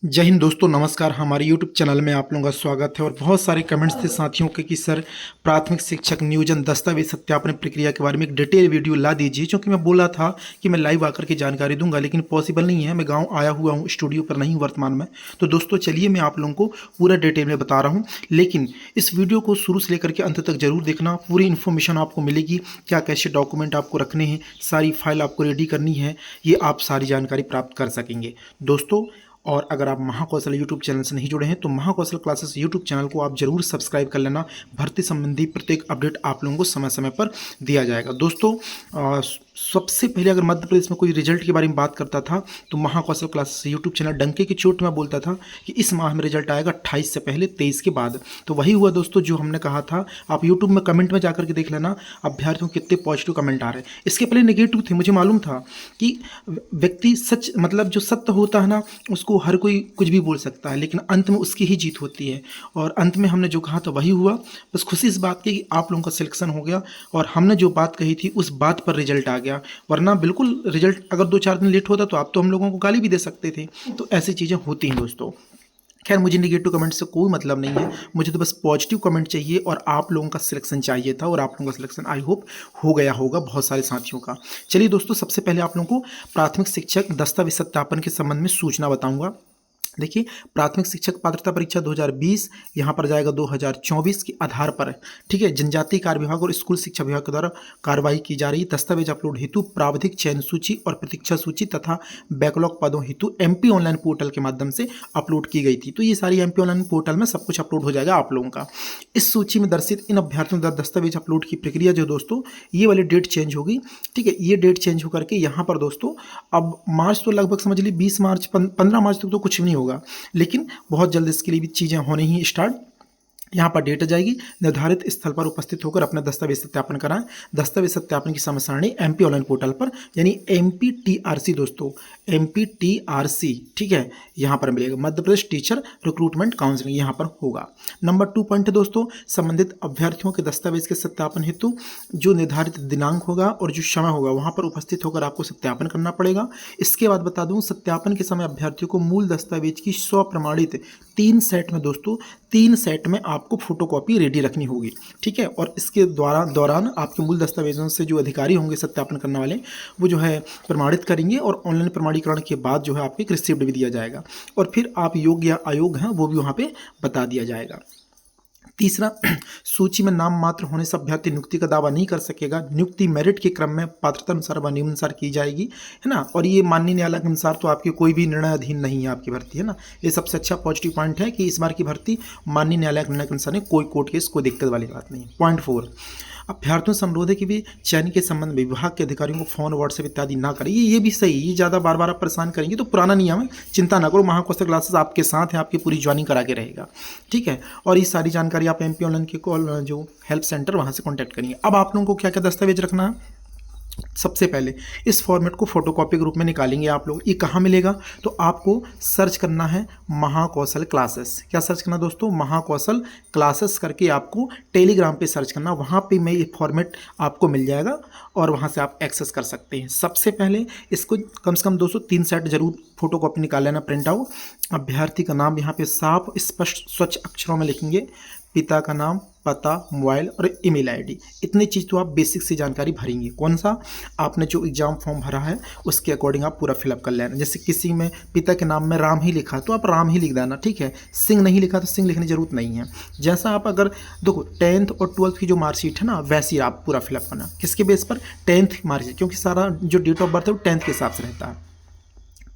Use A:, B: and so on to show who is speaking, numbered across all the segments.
A: जय हिंद दोस्तों, नमस्कार। हमारे YouTube चैनल में आप लोगों का स्वागत है। और बहुत सारे कमेंट्स थे साथियों के कि सर प्राथमिक शिक्षक नियोजन दस्तावेज सत्यापन प्रक्रिया के बारे में एक डिटेल वीडियो ला दीजिए, क्योंकि मैं बोला था कि मैं लाइव आकर के जानकारी दूंगा, लेकिन पॉसिबल नहीं है। मैं गांव आया हुआ हूं, स्टूडियो पर नहीं वर्तमान में। तो दोस्तों चलिए मैं आप लोगों को पूरा डिटेल में बता रहा हूँ, लेकिन इस वीडियो को शुरू से लेकर के अंत तक जरूर देखना। पूरी इन्फॉर्मेशन आपको मिलेगी, क्या कैसे डॉक्यूमेंट आपको रखने हैं, सारी फाइल आपको रेडी करनी है, ये आप सारी जानकारी प्राप्त कर सकेंगे दोस्तों। और अगर आप महाकौशल यूट्यूब चैनल से नहीं जुड़े हैं तो महाकौशल क्लासेस यूट्यूब चैनल को आप जरूर सब्सक्राइब कर लेना। भर्ती संबंधी प्रत्येक अपडेट आप लोगों को समय समय पर दिया जाएगा दोस्तों। सबसे पहले अगर मध्य प्रदेश में कोई रिजल्ट के बारे में बात करता था तो महाकौशल क्लासेस यूट्यूब चैनल डंके की चोट में बोलता था कि इस माह में रिजल्ट आएगा 28 से पहले, 23 के बाद। तो वही हुआ दोस्तों जो हमने कहा था। आप यूट्यूब में कमेंट में जाकर के देख लेना अभ्यर्थियों के कितने पॉजिटिव कमेंट आ रहे हैं। इसके पहले नेगेटिव थे, मुझे मालूम था कि व्यक्ति सच मतलब जो सत्य होता है ना, उसको हर कोई कुछ भी बोल सकता है, लेकिन अंत में उसकी ही जीत होती है। और अंत में हमने जो कहा था वही हुआ। बस खुशी इस बात की कि आप लोगों का सिलेक्शन हो गया और हमने जो बात कही थी उस बात पर रिजल्ट आ गया। वरना बिल्कुल रिजल्ट अगर 2-4 दिन लेट होता तो आप तो हम लोगों को गाली भी दे सकते थे। तो ऐसी चीज़ें होती हैं दोस्तों। खैर, मुझे नेगेटिव कमेंट से कोई मतलब नहीं है, मुझे तो बस पॉजिटिव कमेंट चाहिए और आप लोगों का सिलेक्शन चाहिए था। और आप लोगों का सिलेक्शन आई होप हो गया होगा बहुत सारे साथियों का। चलिए दोस्तों, सबसे पहले आप लोगों को प्राथमिक शिक्षक दस्तावेज सत्यापन के संबंध में सूचना बताऊंगा। देखिए, प्राथमिक शिक्षक पात्रता परीक्षा 2020 यहाँ पर जाएगा 2024 के आधार पर। ठीक है, जनजातीय कार्य विभाग और स्कूल शिक्षा विभाग के द्वारा कार्रवाई की जा रही। दस्तावेज अपलोड हेतु प्रावधिक चयन सूची और प्रतीक्षा सूची तथा बैकलॉग पदों हेतु एमपी ऑनलाइन पोर्टल के माध्यम से अपलोड की गई थी। तो ये सारी एमपी ऑनलाइन पोर्टल में सब कुछ अपलोड हो जाएगा आप लोगों का। इस सूची में दर्शित इन अभ्यर्थियों द्वारा दस्तावेज अपलोड की प्रक्रिया जो दोस्तों, ये वाली डेट चेंज होगी। ठीक है, ये डेट चेंज होकर के यहाँ पर दोस्तों अब मार्च तो लगभग समझ लीजिए 20 मार्च 15 मार्च तक तो कुछ भी नहीं होगा, लेकिन बहुत जल्द इसके लिए भी चीज़ें होने ही स्टार्ट। यहाँ पर डेट आ जाएगी। निर्धारित स्थल पर उपस्थित होकर अपना दस्तावेज सत्यापन कराएं। दस्तावेज सत्यापन की समय सारणी एमपी ऑनलाइन पोर्टल पर, यानी MPTRC दोस्तों, MPTRC। ठीक है, यहाँ पर मिलेगा Madhya Pradesh teacher recruitment counselling, यहाँ पर होगा। नंबर 2 पॉइंट है दोस्तों, संबंधित अभ्यर्थियों के दस्तावेज के सत्यापन हेतु जो निर्धारित दिनांक होगा और जो समय होगा वहाँ पर उपस्थित होकर आपको सत्यापन करना पड़ेगा। इसके बाद बता दूँ, सत्यापन के समय अभ्यर्थियों को मूल दस्तावेज की स्वप्रमाणित 3 सेट में दोस्तों 3 सेट में आपको फोटोकॉपी रेडी रखनी होगी। ठीक है, और इसके दौरान आपके मूल दस्तावेजों से जो अधिकारी होंगे सत्यापन करने वाले, वो जो है प्रमाणित करेंगे और ऑनलाइन प्रमाणीकरण के बाद जो है आपको एक रिसिप्ट भी दिया जाएगा। और फिर आप योग्य या अयोग्य हैं वो भी वहाँ पे बता दिया जाएगा। तीसरा, सूची में नाम मात्र होने से अभ्यर्थी नियुक्ति का दावा नहीं कर सकेगा। नियुक्ति मेरिट के क्रम में पात्रता अनुसार व नियमानुसार की जाएगी, है ना। और ये माननीय न्यायालय के अनुसार तो आपकी कोई भी निर्णय अधीन नहीं है आपकी भर्ती, है ना। ये सबसे अच्छा पॉजिटिव पॉइंट है कि इस बार की भर्ती माननीय न्यायालय के निर्णय के अनुसार है, कोई कोर्ट केस कोई दिक्कत वाली बात नहीं है। पॉइंट 4, अभ्यर्थियों से अनुरोध है कि भी चयन के संबंध में विभाग के अधिकारियों को फोन व्हाट्सएप इत्यादि ना करें। ये भी सही, ये ज़्यादा बार बार आप परेशान करेंगे तो पुराना नियम है, चिंता ना करो। महाकौशल क्लासेस आपके साथ है, आपकी पूरी ज्वाइनिंग करा के रहेगा। ठीक है, और ये सारी जानकारी आप एमपी ऑनलाइन के कॉल जो हेल्प सेंटर वहाँ से कॉन्टैक्ट करेंगे। अब आप लोगों को क्या क्या दस्तावेज रखना है। सबसे पहले इस फॉर्मेट को फोटोकॉपी के रूप में निकालेंगे आप लोग। ये कहाँ मिलेगा, तो आपको सर्च करना है महाकौशल क्लासेस। क्या सर्च करना दोस्तों, महाकौशल क्लासेस करके आपको टेलीग्राम पे सर्च करना, वहाँ पे मैं ये फॉर्मेट आपको मिल जाएगा और वहाँ से आप एक्सेस कर सकते हैं। सबसे पहले इसको कम से कम 203 सेट जरूर फोटोकॉपी निकाल लेना, प्रिंट आउट। अभ्यर्थी का नाम यहाँ पे साफ स्पष्ट स्वच्छ अक्षरों में लिखेंगे, पिता का नाम, पता, मोबाइल और ईमेल आईडी। इतनी चीज़ तो आप बेसिक सी जानकारी भरेंगे। कौन सा, आपने जो एग्जाम फॉर्म भरा है उसके अकॉर्डिंग आप पूरा फिलअप कर लेना। जैसे किसी में पिता के नाम में राम ही लिखा तो आप राम ही लिख देना। ठीक है, सिंह नहीं लिखा तो सिंह लिखने की जरूरत नहीं है। जैसा आप अगर देखो 10th और 12th की जो मार्कशीट है ना, वैसी आप पूरा फिलअप करना। किसके बेस पर, 10th मार्कशीट, क्योंकि सारा जो डेट ऑफ बर्थ है वो 10th के हिसाब से रहता है।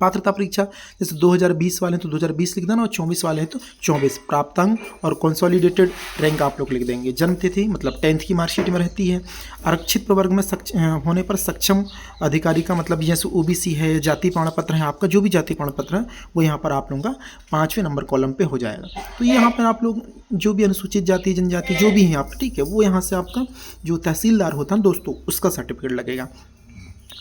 A: पात्रता परीक्षा जैसे 2020 वाले हैं तो 2020 लिख देना और 24 वाले हैं तो 24। प्राप्तांक और कंसोलिडेटेड रैंक आप लोग लिख देंगे। जन्म तिथि मतलब 10th की मार्कशीट में रहती है। आरक्षित प्रवर्ग में होने पर सक्षम अधिकारी का मतलब जैसे OBC है, जाति प्रमाण पत्र है, आपका जो भी जाति प्रमाण पत्र है वो यहाँ पर आप लोगों का 5वें नंबर कॉलम पे हो जाएगा। तो यहाँ पर आप लोग जो भी अनुसूचित जाति जनजाति जो भी हैं आप, ठीक है, वो यहाँ से आपका जो तहसीलदार होता है दोस्तों उसका सर्टिफिकेट लगेगा।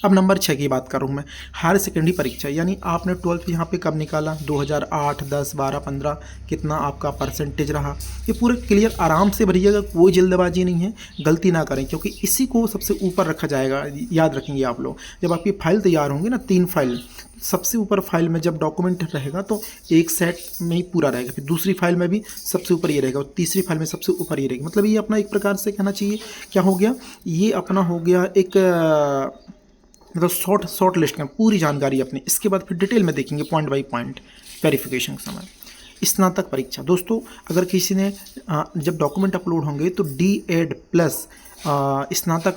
A: अब नंबर 6 की बात कर रहा हूँ मैं, हायर सेकेंडरी परीक्षा, यानी आपने 12th यहाँ पे कब निकाला, 2008, 10, 12, 15, कितना आपका परसेंटेज रहा, ये पूरे क्लियर आराम से भरिएगा, कोई जल्दबाजी नहीं है, गलती ना करें, क्योंकि इसी को सबसे ऊपर रखा जाएगा। याद रखेंगे आप लोग, जब आपकी फाइल तैयार होंगी ना, 3 फाइल, सबसे ऊपर फाइल में जब डॉक्यूमेंट रहेगा तो एक सेट में ही पूरा रहेगा, फिर दूसरी फाइल में भी सबसे ऊपर ये रहेगा और तीसरी फाइल में सबसे ऊपर ये रहेगा। मतलब ये अपना एक प्रकार से कहना चाहिए क्या हो गया, ये अपना हो गया एक मतलब शॉर्ट लिस्ट का पूरी जानकारी अपनी। इसके बाद फिर डिटेल में देखेंगे पॉइंट बाई पॉइंट वेरिफिकेशन के समय। स्नातक परीक्षा दोस्तों, अगर किसी ने जब डॉक्यूमेंट अपलोड होंगे तो D.Ed प्लस स्नातक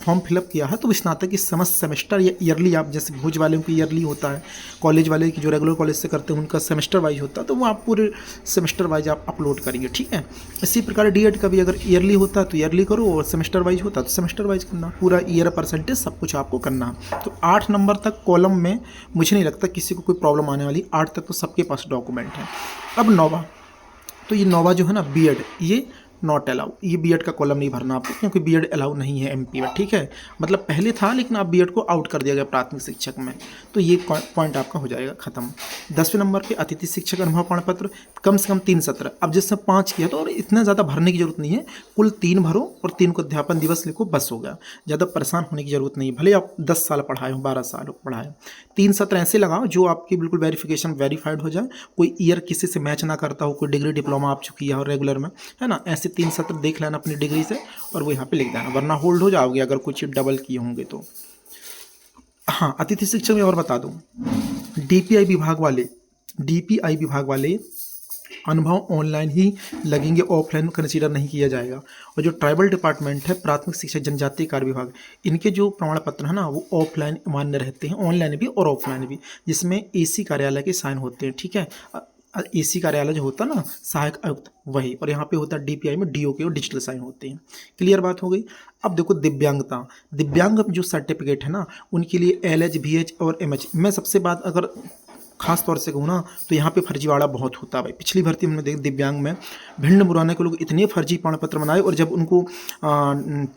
A: फॉर्म फिलअप किया है तो स्नातक की समस्त सेमेस्टर या ईयरली, आप जैसे भोज वाले की ईयरली होता है, कॉलेज वाले की जो रेगुलर कॉलेज से करते हैं उनका सेमेस्टर वाइज होता है, तो वो आप पूरे सेमेस्टर वाइज आप अपलोड करेंगे, ठीक है। इसी प्रकार D.Ed का भी अगर ईयरली होता है तो ईयरली करो और सेमेस्टर वाइज होता है तो सेमेस्टर वाइज करना, पूरा ईयर परसेंटेज सब कुछ आपको करना है। तो 8 नंबर तक कॉलम में मुझे नहीं लगता किसी को कोई प्रॉब्लम आने वाली, 8 तक तो सबके पास डॉक्यूमेंट है। अब 9वां, तो ये 9वां जो है ना B.Ed, ये नॉट अलाउ, ये B.Ed का कॉलम नहीं भरना आपको क्योंकि B.Ed अलाउ नहीं है MP में, ठीक है। मतलब पहले था लेकिन अब B.Ed को आउट कर दिया गया प्राथमिक शिक्षक में, तो ये पॉइंट आपका हो जाएगा खत्म। 10वें नंबर पे अतिथि शिक्षक अनुभव प्रमाण पत्र कम से कम 3 सत्र, अब जिसने 5 किया तो और इतना ज़्यादा भरने की जरूरत नहीं है, कुल 3 भरो और 3 को अध्यापन दिवस लिखो, बस हो गया। ज़्यादा परेशान होने की जरूरत नहीं है, भले आप 10 साल पढ़ाए हो, 12 साल पढ़ाए हो। 3 सत्र ऐसे लगाओ जो आपकी बिल्कुल वेरिफिकेशन वेरीफाइड हो जाए, कोई ईयर किसी से मैच ना करता हो, कोई डिग्री डिप्लोमा आप चुकी है रेगुलर में, है ना, ऐसे 3 सत्र देख लेना अपनी डिग्री से और वो यहाँ पे लिख देना, वरना होल्ड हो जाओगे अगर कुछ डबल किए होंगे तो। हाँ, अतिथि शिक्षक में और बता दूँ, DPI विभाग वाले अनुभव ऑनलाइन ही लगेंगे, ऑफलाइन कंसीडर नहीं किया जाएगा। और जो ट्राइबल डिपार्टमेंट है, प्राथमिक शिक्षा जनजातीय कार्य विभाग, इनके जो प्रमाण पत्र है ना वो ऑफलाइन मान्य रहते हैं, ऑनलाइन भी और ऑफलाइन भी, जिसमें AC कार्यालय के साइन होते हैं, ठीक है। AC कार्यालय जो होता है ना सहायक आयुक्त वही, और यहाँ पे होता है DPI में DO के और डिजिटल साइन होते हैं। क्लियर बात हो गई। अब देखो दिव्यांग जो सर्टिफिकेट है ना उनके लिए LH VH और MH, मैं सबसे बात अगर खास तौर से कहूँ ना तो यहाँ पे फर्जीवाड़ा बहुत होता है भाई। पिछली भर्ती हमने देख दिव्यांग में भिंड मुराने के लोग इतने फर्जी प्रमाण पत्र बनाए, और जब उनको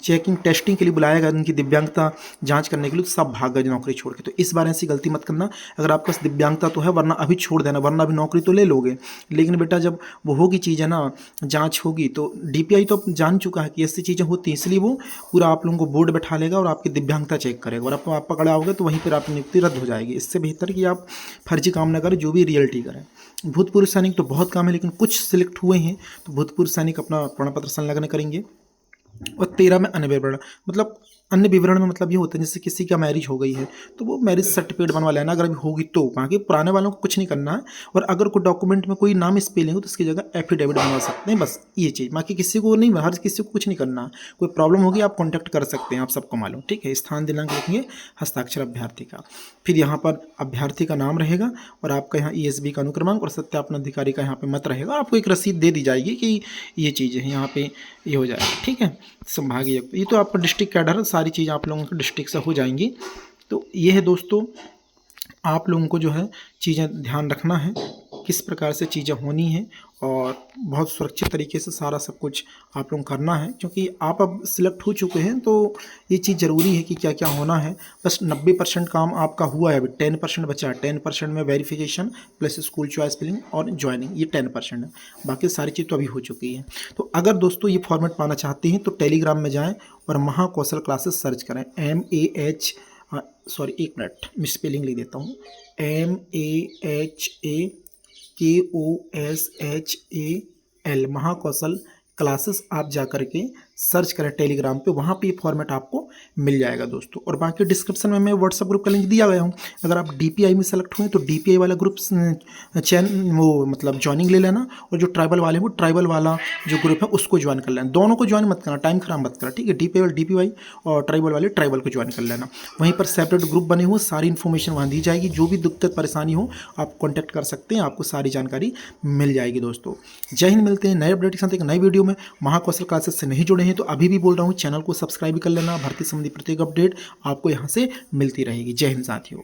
A: चेकिंग टेस्टिंग के लिए बुलाया गया उनकी दिव्यांगता जांच करने के लिए तो सब भाग गए नौकरी छोड़ के। तो इस बार ऐसी गलती मत करना, अगर आपके पास दिव्यांगता तो है, वरना अभी छोड़ देना, वरना अभी नौकरी तो ले लोगे, लेकिन बेटा जब वो होगी चीज़ है ना, जाँच होगी तो DPI तो जान चुका है कि ऐसी चीज़ें होती हैं, इसलिए वो पूरा आप लोगों को बोर्ड बैठा लेगा और आपकी दिव्यांगता चेक करेगा, और आप पकड़ा होगे तो वहीं पर आपकी नियुक्ति रद्द हो जाएगी। इससे बेहतर कि आप फर्जी काम न करें, जो भी रियलिटी करें। भूतपूर्व सैनिक तो बहुत कम है, लेकिन कुछ सिलेक्ट हुए हैं तो भूतपूर्व सैनिक अपना प्रमाण पत्र संलग्न करेंगे। और 13 में अन्य विवरण, मतलब अन्य विवरण में मतलब ये होता है जैसे किसी का मैरिज हो गई है तो वो मैरिज सर्टिफिकेट बनवा लेना अगर अभी होगी तो, बाकी पुराने वालों को कुछ नहीं करना है। और अगर कोई डॉक्यूमेंट में कोई नाम स्पेलिंग हो तो उसकी जगह एफिडेविट बनवा सकते हैं, बस ये चीज़। बाकी किसी को नहीं, हर किसी को कुछ नहीं करना है। कोई प्रॉब्लम होगी आप कॉन्टैक्ट कर सकते हैं, आप सबको मालूम, ठीक है। स्थान दिनांक लिखेंगे, हस्ताक्षर अभ्यर्थी का, फिर यहाँ पर अभ्यर्थी का नाम रहेगा और आपका यहाँ ESB का अनुक्रमांक और सत्यापन अधिकारी का यहाँ पे मत रहेगा। आपको एक रसीद दे दी जाएगी कि ये चीज़ें हैं, यहाँ पे ये हो जाएगा, ठीक है। संभागीय, ये तो आपका डिस्ट्रिक्ट कैडर है, सारी चीज़ आप लोगों को डिस्ट्रिक्ट से हो जाएंगी। तो ये है दोस्तों, आप लोगों को जो है चीज़ें ध्यान रखना है, किस प्रकार से चीज़ें होनी है, और बहुत सुरक्षित तरीके से सारा सब कुछ आप लोग करना है, क्योंकि आप अब सिलेक्ट हो चुके हैं तो ये चीज़ ज़रूरी है कि क्या क्या होना है। बस 90% काम आपका हुआ है, अभी 10% बचा है। 10% में verification plus school choice filling और ज्वाइनिंग, ये 10% है, बाकी सारी चीज़ तो अभी हो चुकी है। तो अगर दोस्तों ये फॉर्मेट पाना चाहते हैं तो टेलीग्राम में जाएँ और महाकौशल क्लासेस सर्च करें, एक मिनट मिसस्पेलिंग लिख देता हूँ, MAHAKOSHAL महाकौशल क्लासेस आप जा करके सर्च करें टेलीग्राम पे, वहाँ पे ये फॉर्मेट आपको मिल जाएगा दोस्तों। और बाकी डिस्क्रिप्शन में मैं व्हाट्सएप ग्रुप का लिंक दिया गया हूँ, अगर आप DPI में सेलेक्ट हुए तो DPI वाला ग्रुप वो मतलब ज्वाइनिंग ले लेना, और जो ट्राइबल वाले हैं वो ट्राइबल वाला जो ग्रुप है उसको ज्वाइन कर लेना। दोनों को ज्वाइन मत करना, टाइम खराब मत करना, ठीक है। DPI और ट्राइबल वाले ट्राइबल को ज्वाइन कर लेना। वहीं पर सेपरेट ग्रुप बने हुए, सारी इन्फॉर्मेशन वहाँ दी जाएगी, जो भी दिक्कत परेशानी हो आप कॉन्टैक्ट कर सकते हैं, आपको सारी जानकारी मिल जाएगी दोस्तों। जय हिंद, मिलते हैं नए अपडेट के साथ एक नई वीडियो में। महाकौशल क्लासेस से नहीं जुड़े हैं तो अभी भी बोल रहा हूँ, चैनल को सब्सक्राइब कर लेना, भर्ती संबंधी प्रत्येक अपडेट आपको यहाँ से मिलती रहेगी। जय हिंद साथियों।